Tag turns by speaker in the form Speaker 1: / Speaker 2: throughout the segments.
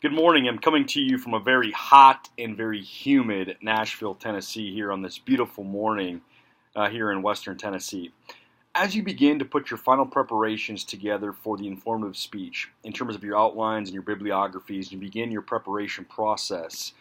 Speaker 1: Good morning. I'm coming to you from a very hot and very humid Nashville, Tennessee, here on this beautiful morning here in Western Tennessee. As you begin to put your final preparations together for the informative speech, in terms of your outlines and your bibliographies, you begin your preparation process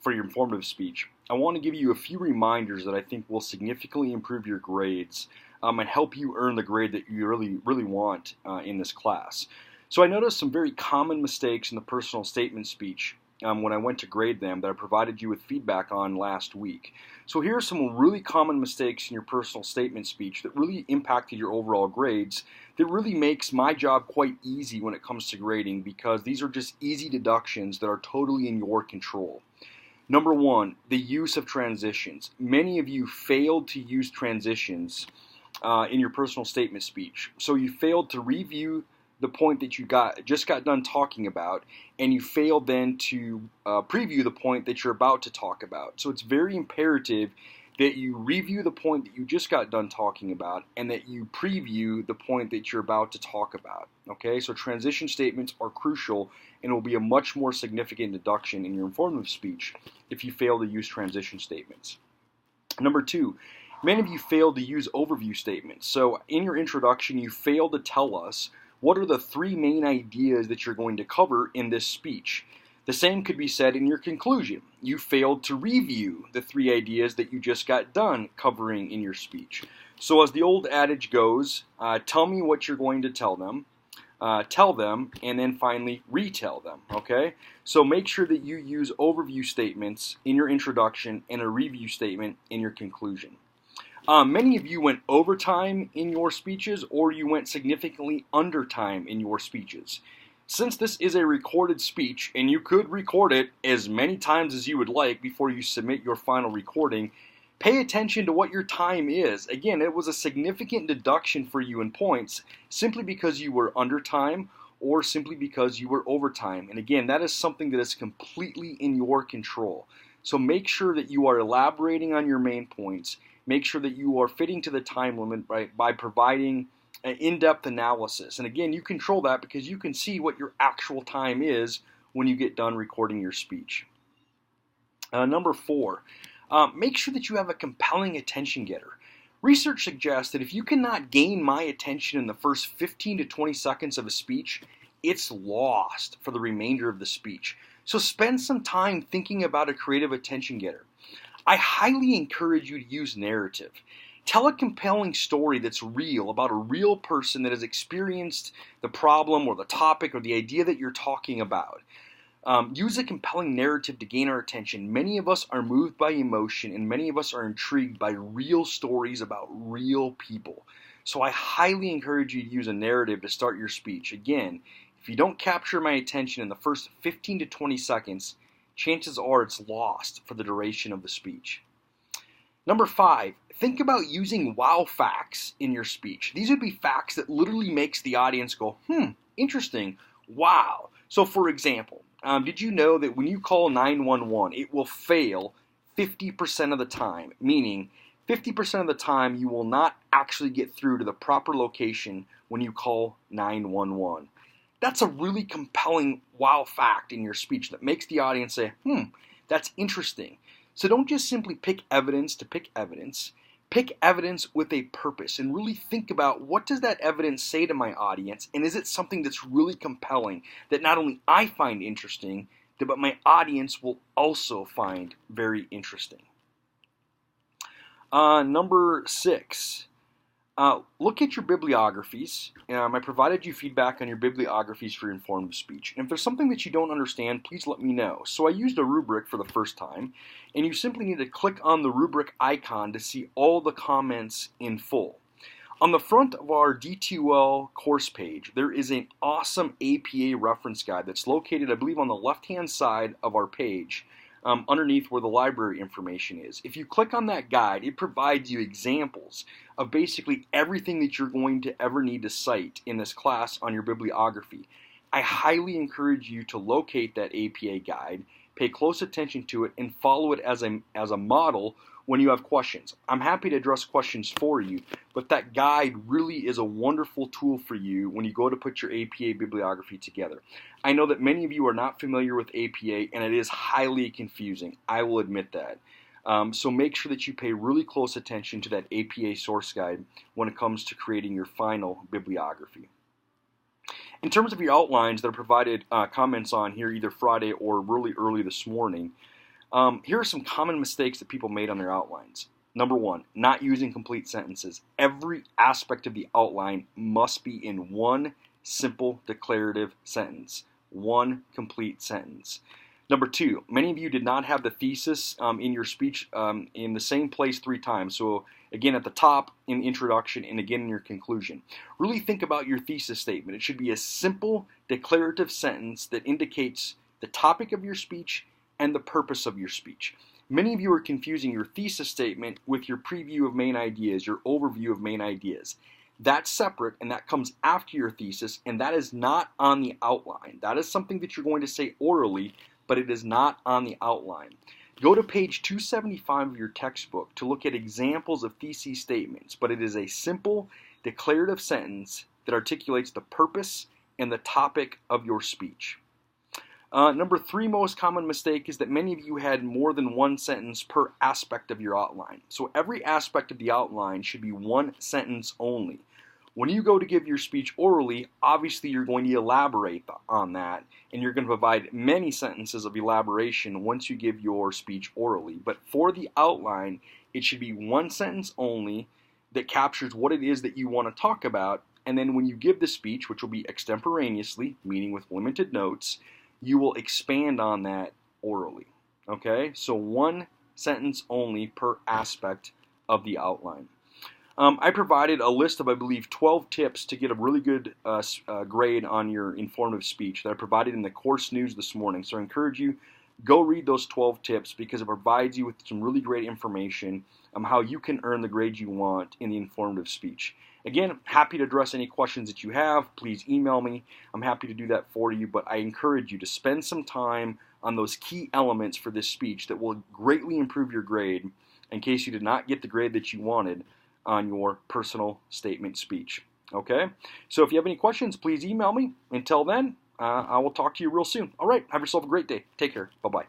Speaker 1: for your informative speech, I want to give you a few reminders that I think will significantly improve your grades and help you earn the grade that you really want in this class. So I noticed some very common mistakes in the personal statement speech when I went to grade them that I provided you with feedback on last week. So here are some really common mistakes in your personal statement speech that really impacted your overall grades that really makes my job quite easy when it comes to grading, because these are just easy deductions that are totally in your control. Number one, the use of transitions. Many of you failed to use transitions in your personal statement speech. So you failed to review the point that you just got done talking about, and you failed then to preview the point that you're about to talk about. So it's very imperative that you review the point that you just got done talking about and that you preview the point that you're about to talk about. Okay, so transition statements are crucial and will be a much more significant deduction in your informative speech if you fail to use transition statements. Number two, many of you failed to use overview statements. So in your introduction, you failed to tell us what are the three main ideas that you're going to cover in this speech. The same could be said in your conclusion. You failed to review the three ideas that you just got done covering in your speech. So as the old adage goes, tell me what you're going to tell them, and then finally retell them, okay? So make sure that you use overview statements in your introduction and a review statement in your conclusion. Many of you went overtime in your speeches, or you went significantly under time in your speeches. Since this is a recorded speech, and you could record it as many times as you would like before you submit your final recording, pay attention to what your time is. Again, it was a significant deduction for you in points simply because you were under time or simply because you were overtime. And again, that is something that is completely in your control. So make sure that you are elaborating on your main points. Make sure that you are fitting to the time limit by providing an in-depth analysis. And again, you control that because you can see what your actual time is when you get done recording your speech. Number four, make sure that you have a compelling attention getter. Research suggests that if you cannot gain my attention in the first 15 to 20 seconds of a speech, it's lost for the remainder of the speech. So spend some time thinking about a creative attention getter. I highly encourage you to use narrative. Tell a compelling story that's real about a real person that has experienced the problem or the topic or the idea that you're talking about. Use a compelling narrative to gain our attention. Many of us are moved by emotion, and many of us are intrigued by real stories about real people. So I highly encourage you to use a narrative to start your speech. Again, if you don't capture my attention in the first 15 to 20 seconds, chances are it's lost for the duration of the speech. Number five, think about using wow facts in your speech. These would be facts that literally makes the audience go, interesting, wow. So for example, did you know that when you call 911, it will fail 50% of the time, meaning 50% of the time you will not actually get through to the proper location when you call 911. That's a really compelling wow fact in your speech that makes the audience say, that's interesting. So don't just simply pick evidence to pick evidence. Pick evidence with a purpose and really think about, what does that evidence say to my audience, and is it something that's really compelling that not only I find interesting, but my audience will also find very interesting. Number six. Look at your bibliographies. I provided you feedback on your bibliographies for your informative speech. And if there's something that you don't understand, please let me know. So I used a rubric for the first time, and you simply need to click on the rubric icon to see all the comments in full. On the front of our D2L course page, there is an awesome APA reference guide that's located, I believe, on the left-hand side of our page, underneath where the library information is. If you click on that guide, it provides you examples of basically everything that you're going to ever need to cite in this class on your bibliography. I highly encourage you to locate that APA guide, pay close attention to it, and follow it as a model when you have questions. I'm happy to address questions for you, but that guide really is a wonderful tool for you when you go to put your APA bibliography together. I know that many of you are not familiar with APA, and it is highly confusing. I will admit that. So make sure that you pay really close attention to that APA source guide when it comes to creating your final bibliography. In terms of your outlines that are provided comments on here either Friday or really early this morning, here are some common mistakes that people made on their outlines. Number one, not using complete sentences. Every aspect of the outline must be in one simple declarative sentence, one complete sentence. Number two, many of you did not have the thesis in your speech in the same place 3 times. So again, at the top in the introduction and again in your conclusion. Really think about your thesis statement. It should be a simple declarative sentence that indicates the topic of your speech and the purpose of your speech. Many of you are confusing your thesis statement with your preview of main ideas, your overview of main ideas. That's separate, and that comes after your thesis, and that is not on the outline. That is something that you're going to say orally, but it is not on the outline. Go to page 275 of your textbook to look at examples of thesis statements, but it is a simple declarative sentence that articulates the purpose and the topic of your speech. Number 3 most common mistake is that many of you had more than one sentence per aspect of your outline. So every aspect of the outline should be one sentence only. When you go to give your speech orally, obviously you're going to elaborate on that, and you're going to provide many sentences of elaboration once you give your speech orally. But for the outline, it should be one sentence only that captures what it is that you want to talk about, and then when you give the speech, which will be extemporaneously, meaning with limited notes, you will expand on that orally. Okay? So one sentence only per aspect of the outline. I provided a list of, I believe, 12 tips to get a really good grade on your informative speech that I provided in the course news this morning. So I encourage you, go read those 12 tips because it provides you with some really great information on how you can earn the grade you want in the informative speech. Again, happy to address any questions that you have. Please email me. I'm happy to do that for you, but I encourage you to spend some time on those key elements for this speech that will greatly improve your grade in case you did not get the grade that you wanted on your personal statement speech. Okay? So if you have any questions, please email me. Until then, I will talk to you real soon. All right. Have yourself a great day. Take care. Bye-bye.